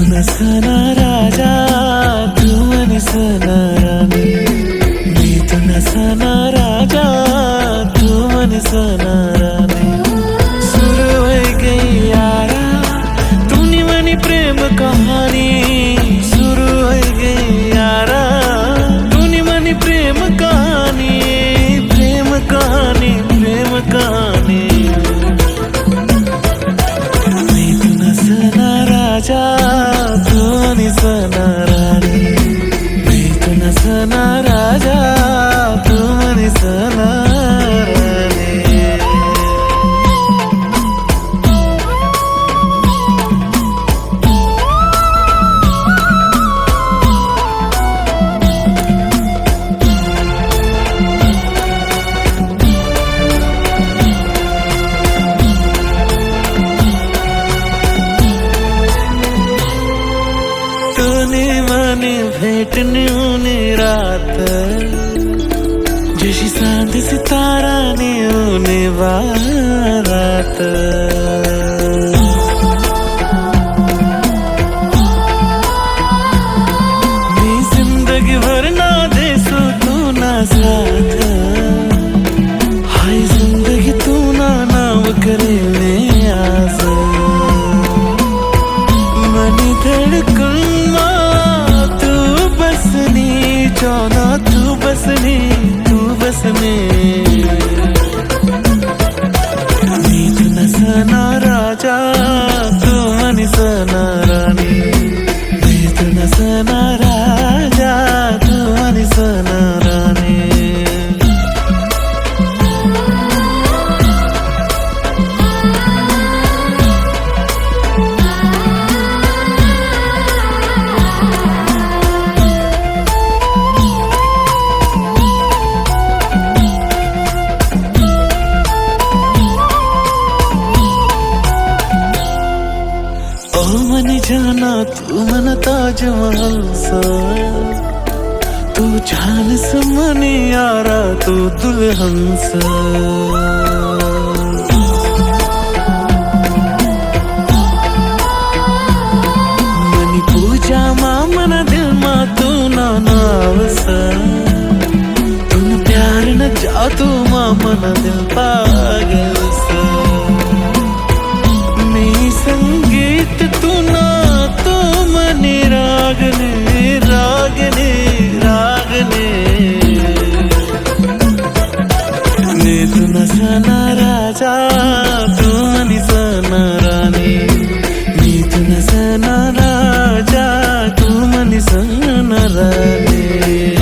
नसना राजा तू नसना राणी, मी तू नसना राजा तू नसना राणी। सुरू हो गई यारा तूने मनी प्रेम कहानी, सुरू हो गई यारा तूने मनी प्रेम कहानी, प्रेम कहानी, प्रेम कहानी। मी तू नसना राजा तू नसना राणी, मी तू नसना राजा तू नसना राणी। तूने माने भेटने ऊने रात, जशी सांद सितारा ने ऊने बारात। मी जिंदगी भर ना देसो तू ना साथ, हाय जिंदगी तू ना नाम करे में आस। मनी धड़कन जाना तू बसने, तू बसने। मी तू नसना राजा तू नसना राणी, मी तू नसना राजा तू नसना राणी। ओ मन जाना तू मन ताजमहल सा, तू जान से मन यारा तू दुल्हन सा। मनी पूजा मा मन दिल मा तू ना नावसा, तुम प्यार न जा तू मा मन दिल पागल सा। मी संगीत तू ना तो मनी रागने, रागने, रागने। मी तू नसना राजा तू नसना राणी, मी तू नसना राजा तू नसना राणी।